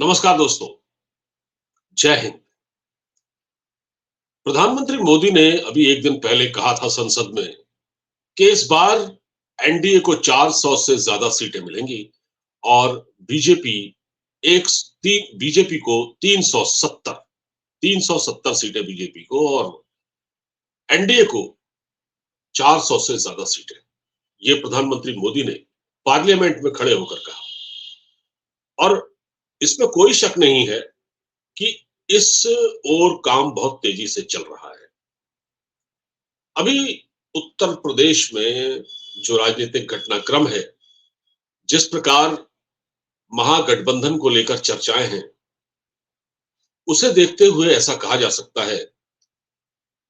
नमस्कार दोस्तों, जय हिंद। प्रधानमंत्री मोदी ने अभी एक दिन पहले कहा था संसद में कि इस बार एनडीए को 400 से ज्यादा सीटें मिलेंगी और बीजेपी एक बीजेपी को 370 सीटें बीजेपी को और एनडीए को 400 से ज्यादा सीटें। ये प्रधानमंत्री मोदी ने पार्लियामेंट में खड़े होकर कहा और इसमें कोई शक नहीं है कि इस ओर काम बहुत तेजी से चल रहा है। अभी उत्तर प्रदेश में जो राजनीतिक घटनाक्रम है, जिस प्रकार महागठबंधन को लेकर चर्चाएं हैं, उसे देखते हुए ऐसा कहा जा सकता है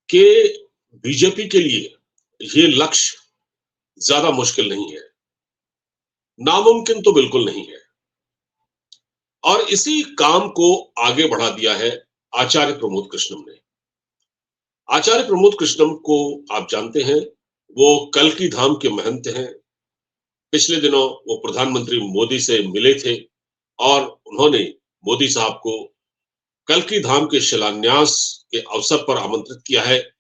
कि बीजेपी के लिए ये लक्ष्य ज्यादा मुश्किल नहीं है, नामुमकिन तो बिल्कुल नहीं है। और इसी काम को आगे बढ़ा दिया है आचार्य प्रमोद कृष्णम ने। आचार्य प्रमोद कृष्णम को आप जानते हैं, वो कल्की धाम के महंत हैं। पिछले दिनों वो प्रधानमंत्री मोदी से मिले थे और उन्होंने मोदी साहब को कल्की धाम के शिलान्यास के अवसर पर आमंत्रित किया है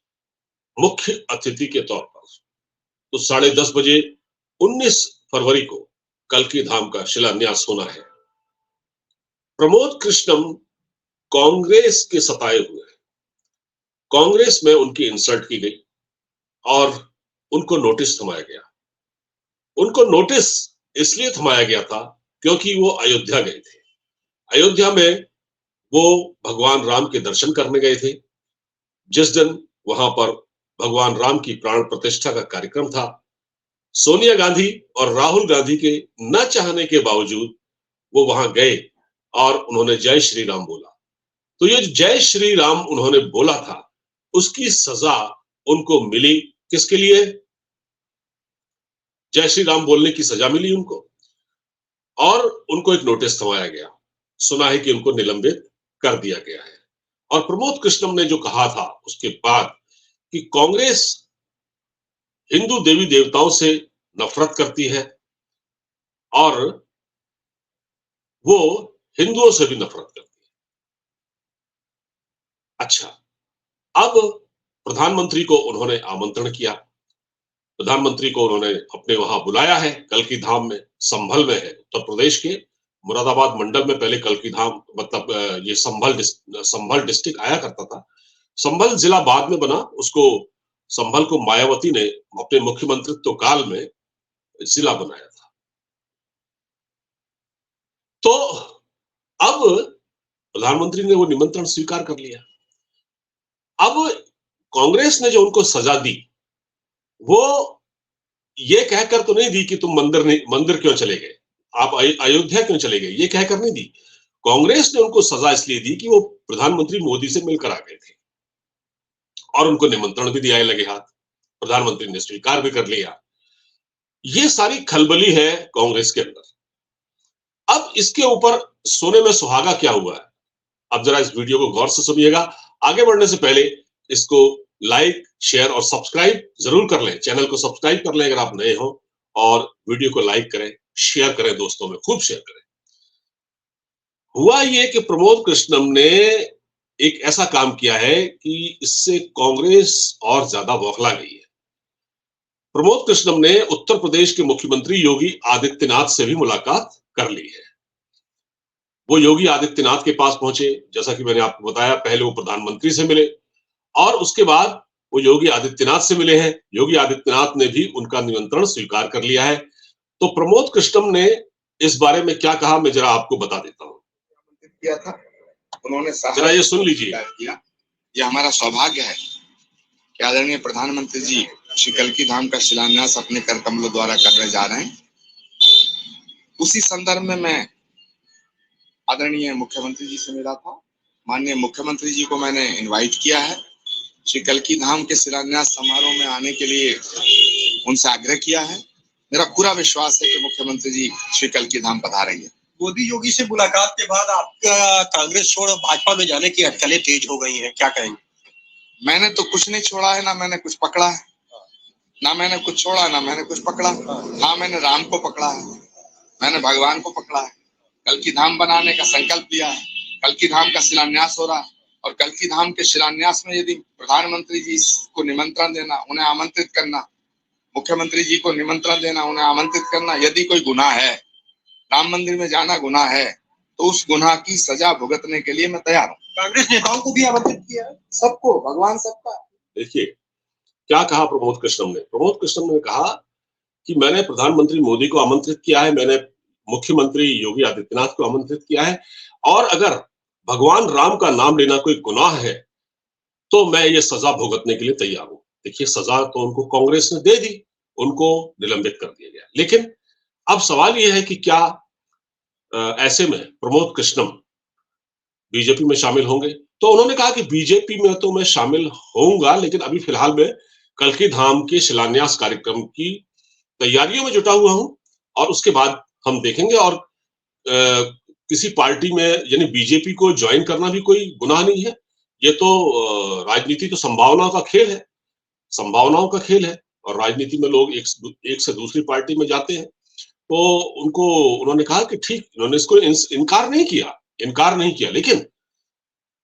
मुख्य अतिथि के तौर पर। तो 10:30 बजे 19 फरवरी को कल्की धाम का शिलान्यास होना है। प्रमोद कृष्णम कांग्रेस के सताए हुए हैं। कांग्रेस में उनकी इंसल्ट की गई और उनको नोटिस थमाया गया। उनको नोटिस इसलिए थमाया गया था क्योंकि वो अयोध्या गए थे। अयोध्या में वो भगवान राम के दर्शन करने गए थे। जिस दिन वहां पर भगवान राम की प्राण प्रतिष्ठा का कार्यक्रम था, सोनिया गांधी और राहुल गांधी के न चाहने के बावजूद वो वहां गए और उन्होंने जय श्री राम बोला। तो ये जय श्री राम उन्होंने बोला था, उसकी सजा उनको मिली। किसके लिए? जय श्री राम बोलने की सजा मिली उनको और उनको एक नोटिस थमाया गया। सुना है कि उनको निलंबित कर दिया गया है। और प्रमोद कृष्णम ने जो कहा था उसके बाद कि कांग्रेस हिंदू देवी देवताओं से नफरत करती है और वो हिंदुओं से भी नफरत करती है। अच्छा, अब प्रधानमंत्री को उन्होंने आमंत्रण किया। प्रधानमंत्री को उन्होंने अपने वहां बुलाया है। कल्की धाम में, संभल में है, उत्तर प्रदेश के मुरादाबाद मंडल में पहले कल्की धाम, मतलब ये संभल डिस्ट्रिक्ट आया करता था। संभल जिला बाद में बना। उसको संभल को मायावती ने अपने मुख्यमंत्रित्व काल में जिला बनाया था। तो अब प्रधानमंत्री ने वो निमंत्रण स्वीकार कर लिया। अब कांग्रेस ने जो उनको सजा दी, वो ये कहकर तो नहीं दी कि तुम मंदिर क्यों चले गए, आप अयोध्या क्यों चले गए, ये कहकर नहीं दी। कांग्रेस ने उनको सजा इसलिए दी कि वो प्रधानमंत्री मोदी से मिलकर आ गए थे और उनको निमंत्रण भी दिया है लगे हाथ। प्रधानमंत्री ने स्वीकार भी कर लिया। ये सारी खलबली है कांग्रेस के अंदर। अब इसके ऊपर सोने में सुहागा क्या हुआ है, अब जरा इस वीडियो को गौर से सुनिएगा। आगे बढ़ने से पहले इसको लाइक, शेयर और सब्सक्राइब जरूर कर लें। चैनल को सब्सक्राइब कर लें अगर आप नए हो, और वीडियो को लाइक करें, शेयर करें, दोस्तों में खूब शेयर करें। हुआ ये कि प्रमोद कृष्णम ने एक ऐसा काम किया है कि इससे कांग्रेस और ज्यादा बौखला गई है। प्रमोद कृष्णम ने उत्तर प्रदेश के मुख्यमंत्री योगी आदित्यनाथ से भी मुलाकात कर ली है। वो योगी आदित्यनाथ के पास पहुंचे, जैसा कि मैंने आपको बताया। पहले वो प्रधानमंत्री से मिले और उसके बाद वो योगी आदित्यनाथ से मिले हैं। योगी आदित्यनाथ ने भी उनका निमंत्रण स्वीकार कर लिया है। तो प्रमोद कृष्णम ने इस बारे में क्या कहा, मैं जरा आपको बता देता हूँ। किया था उन्होंने, जरा ये सुन लीजिए। यह हमारा सौभाग्य है कि आदरणीय प्रधानमंत्री जी श्री कल्की धाम का शिलान्यास अपने कर कमलों द्वारा करने जा रहे हैं। उसी संदर्भ में मैं आदरणीय मुख्यमंत्री जी से मिला था। माननीय मुख्यमंत्री जी को मैंने इनवाइट किया है। श्री कल्की धाम के शिलान्यास समारोह में आने के लिए उनसे आग्रह किया है। मेरा पूरा विश्वास है कि मुख्यमंत्री जी श्री कल्की धाम पधारेंगे। मोदी योगी से मुलाकात के बाद आपका कांग्रेस छोड़ भाजपा में जाने की अटकलें तेज हो गई हैं, क्या कहेंगे? मैंने तो कुछ नहीं छोड़ा है, ना मैंने कुछ पकड़ा है, ना मैंने कुछ छोड़ा, ना मैंने कुछ पकड़ा। हाँ, मैंने राम को पकड़ा है, मैंने भगवान को पकड़ा है, कल्कि धाम बनाने का संकल्प लिया है, कल्कि धाम का शिलान्यास हो रहा है और कल्कि धाम के शिलान्यास में यदि प्रधानमंत्री जी को निमंत्रण देना, उन्हें आमंत्रित करना, मुख्यमंत्री जी को निमंत्रण देना, उन्हें आमंत्रित करना, यदि कोई गुनाह है, राम मंदिर में जाना गुनाह है, तो उस गुनाह की सजा भुगतने के लिए मैं तैयार हूँ। कांग्रेस नेताओं को भी आमंत्रित किया है, सबको, भगवान सबका। देखिए क्या कहा प्रमोद कृष्णम ने। प्रमोद कृष्णम ने कहा कि मैंने प्रधानमंत्री मोदी को आमंत्रित किया है, मैंने मुख्यमंत्री योगी आदित्यनाथ को आमंत्रित किया है, और अगर भगवान राम का नाम लेना कोई गुनाह है तो मैं ये सजा भुगतने के लिए तैयार हूं। देखिए सजा तो उनको कांग्रेस ने दे दी, उनको निलंबित कर दिया गया, लेकिन अब सवाल यह है कि क्या ऐसे में प्रमोद कृष्णम बीजेपी में शामिल होंगे? तो उन्होंने कहा कि बीजेपी में तो मैं शामिल होऊंगा, लेकिन अभी फिलहाल मैं कल्कि धाम के शिलान्यास कार्यक्रम की तैयारियों में जुटा हुआ हूं और उसके बाद हम देखेंगे। और किसी पार्टी में यानी बीजेपी को ज्वाइन करना भी कोई गुनाह नहीं है। ये तो राजनीति तो संभावनाओं का खेल है, संभावनाओं का खेल है, और राजनीति में लोग एक से दूसरी पार्टी में जाते हैं। तो उनको उन्होंने कहा कि ठीक, उन्होंने इसको इनकार नहीं किया, लेकिन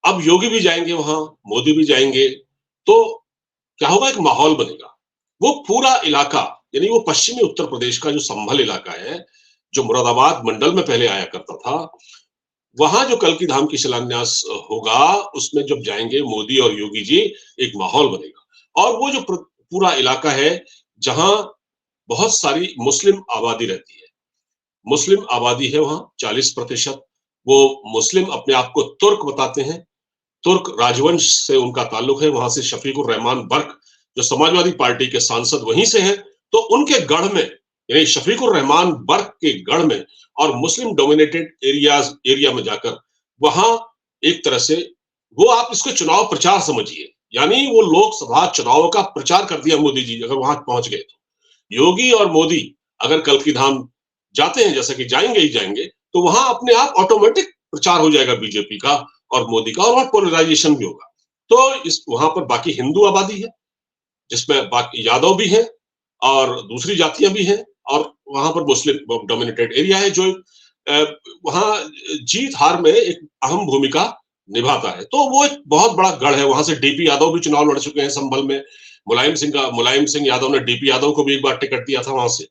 अब योगी भी जाएंगे वहां, मोदी भी जाएंगे, तो क्या होगा, एक माहौल बनेगा। वो पूरा इलाका, यानी वो पश्चिमी उत्तर प्रदेश का जो संभल इलाका है, जो मुरादाबाद मंडल में पहले आया करता था, वहां जो कल्कि धाम की शिलान्यास होगा, उसमें जब जाएंगे मोदी और योगी जी, एक माहौल बनेगा। और वो जो पूरा इलाका है जहां बहुत सारी मुस्लिम आबादी रहती है, मुस्लिम आबादी है वहां 40%। वो मुस्लिम अपने आप को तुर्क बताते हैं, तुर्क राजवंश से उनका ताल्लुक है, वहां से शफीकुर रहमान बर्क जो समाजवादी पार्टी के सांसद वहीं से हैं, तो उनके गढ़ में, यानी शफीकुर रहमान बर्क के गढ़ में और मुस्लिम डोमिनेटेड एरिया में जाकर वहां एक तरह से वो, आप इसको चुनाव प्रचार समझिए, यानी वो लोकसभा चुनाव का प्रचार कर दिया मोदी जी अगर वहां पहुंच गए तो। योगी और मोदी अगर कल्कि धाम जाते हैं, जैसा कि जाएंगे ही जाएंगे, तो वहां अपने आप ऑटोमेटिक प्रचार हो जाएगा बीजेपी का और मोदी का, और वहां पोलराइजेशन भी होगा। तो इस वहां पर बाकी हिंदू आबादी है, जिसमें बाकी यादव भी हैं और दूसरी जातियां भी हैं, और वहां पर मुस्लिम डोमिनेटेड एरिया है जो वहां जीत हार में एक अहम भूमिका निभाता है। तो वो एक बहुत बड़ा गढ़ है। वहां से डीपी यादव भी चुनाव लड़ चुके हैं संभल में, मुलायम सिंह यादव ने डीपी यादव को भी एक बार टिकट दिया था वहां से,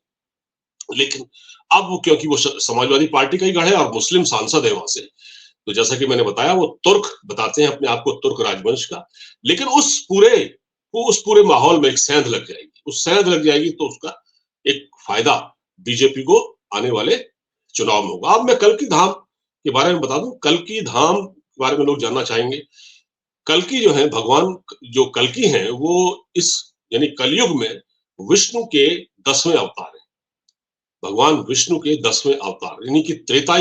लेकिन अब वो, क्योंकि वो समाजवादी पार्टी का ही गढ़ है और मुस्लिम सांसद है वहां से, तो जैसा कि मैंने बताया वो तुर्क बताते हैं अपने आप को, तुर्क राजवंश का। लेकिन उस पूरे माहौल में एक सेंध लग जाएगी, उस सेंध लग जाएगी तो उसका एक फायदा बीजेपी को आने वाले चुनाव में होगा। अब मैं कल्कि धाम के बारे में बता दूं, कल्कि धाम के बारे में लोग जानना चाहेंगे। कल्कि जो है, भगवान जो कल्कि हैं, वो इस यानी कलयुग में विष्णु के 10वें अवतार है। भगवान विष्णु के 10वें अवतार, यानी कि त्रेता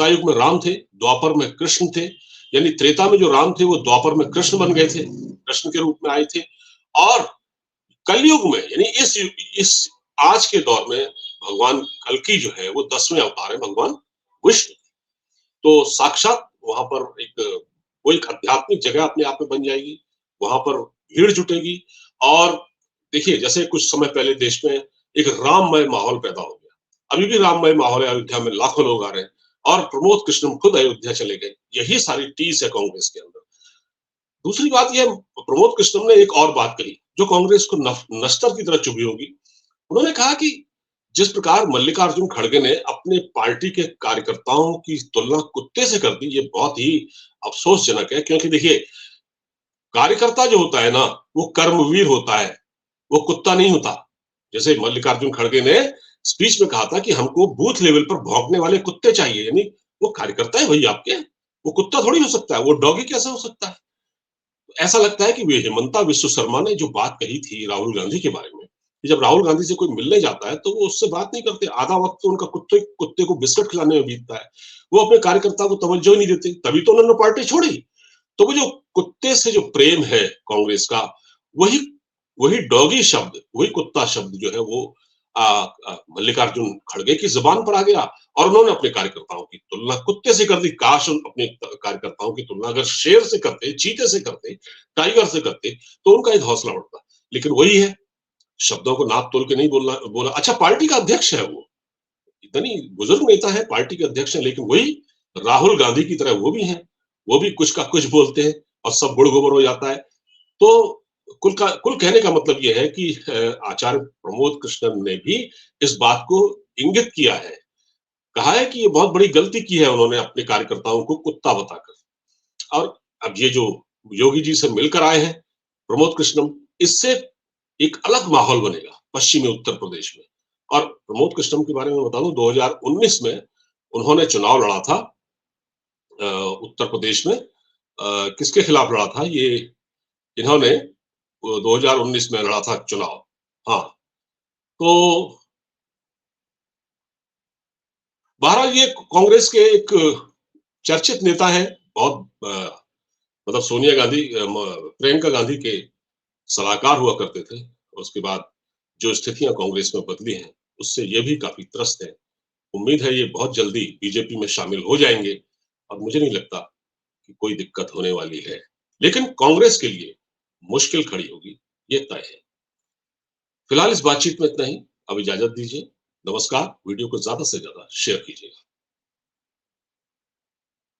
युग में राम थे, द्वापर में कृष्ण थे, यानी त्रेता में जो राम थे वो द्वापर में कृष्ण बन गए थे, कृष्ण के रूप में आए थे। और कलयुग में, यानी इस आज के दौर में भगवान कल्कि जो है वो 10वें अवतार है भगवान विष्णु। तो साक्षात वहां पर वो एक आध्यात्मिक जगह अपने आप में बन जाएगी, वहां पर भीड़ जुटेगी। और देखिए, जैसे कुछ समय पहले देश में एक राममय माहौल पैदा हो गया, अभी भी राममय माहौल है, अयोध्या में लाखों लोग आ रहे हैं, और प्रमोद कृष्णम खुद अयोध्या चले गए। यही सारी टीस है कांग्रेस के अंदर। दूसरी बात यह, प्रमोद कृष्णम ने एक और बात कही जो कांग्रेस को नश्तर की तरह चुभी होगी। उन्होंने कहा कि जिस प्रकार मल्लिकार्जुन खड़गे ने अपने पार्टी के कार्यकर्ताओं की तुलना कुत्ते से कर दी, ये बहुत ही अफसोसजनक है। क्योंकि देखिए, कार्यकर्ता जो होता है ना, वो कर्मवीर होता है, वो कुत्ता नहीं होता। जैसे मल्लिकार्जुन खड़गे ने स्पीच में कहा था कि हमको बूथ लेवल पर भौंकने वाले कुत्ते चाहिए, यानी वो कार्यकर्ता है भाई आपके, वो कुत्ता थोड़ी हो सकता है, वो डॉगी कैसे हो सकता है। ऐसा लगता है कि वे हेमंता विश्व शर्मा ने जो बात कही थी राहुल गांधी के बारे में, कि जब राहुल गांधी से कोई मिलने जाता है तो वो उससे बात नहीं करते, आधा वक्त तो उनका कुत्ते को बिस्किट खिलाने में बीतता है, वो अपने कार्यकर्ता को तवज्जो ही नहीं देते, तभी तो उन्होंने पार्टी छोड़ी। तो वो जो कुत्ते से जो प्रेम है कांग्रेस का, वही वही डॉगी शब्द, वही कुत्ता शब्द जो है वो मल्लिकार्जुन खड़गे की जुबान पर आ गया, और उन्होंने अपने कार्यकर्ताओं की तुलना कुत्ते से कर दी। काश अपने कार्यकर्ताओं की तुलना अगर शेर से करते, चीते से करते, टाइगर से करते, तो उनका एक हौसला बढ़ता। लेकिन वही है, शब्दों को नाप तोल के नहीं बोला। अच्छा, पार्टी का अध्यक्ष है वो, इतनी बुजुर्ग नेता है, पार्टी के अध्यक्ष हैं, लेकिन वही राहुल गांधी की तरह वो भी हैं, वो भी कुछ का कुछ बोलते हैं और सब गुड़ गोबर हो जाता है। तो कुल कहने का मतलब ये है कि आचार्य प्रमोद कृष्णन ने भी इस बात को इंगित किया है, कहा है कि ये बहुत बड़ी गलती की है उन्होंने अपने कार्यकर्ताओं को कुत्ता बताकर। और अब ये जो योगी जी से मिलकर आए हैं प्रमोद कृष्णन, इससे एक अलग माहौल बनेगा पश्चिमी उत्तर प्रदेश में। और प्रमोद कृष्णन के बारे में बता दूं, 2019 में उन्होंने चुनाव लड़ा था उत्तर प्रदेश में। किसके खिलाफ लड़ा था ये, इन्होंने 2019 में लड़ा था चुनाव। हाँ, तो बहरहाल ये कांग्रेस के एक चर्चित नेता है, बहुत मतलब सोनिया गांधी प्रियंका गांधी के सलाहकार हुआ करते थे। उसके बाद जो स्थितियां कांग्रेस में बदली हैं, उससे ये भी काफी त्रस्त है। उम्मीद है ये बहुत जल्दी बीजेपी में शामिल हो जाएंगे और मुझे नहीं लगता कि कोई दिक्कत होने वाली है, लेकिन कांग्रेस के लिए मुश्किल खड़ी होगी, ये तय है। फिलहाल इस बातचीत में इतना ही, अब इजाजत दीजिए। नमस्कार। वीडियो को ज्यादा से ज्यादा शेयर कीजिएगा।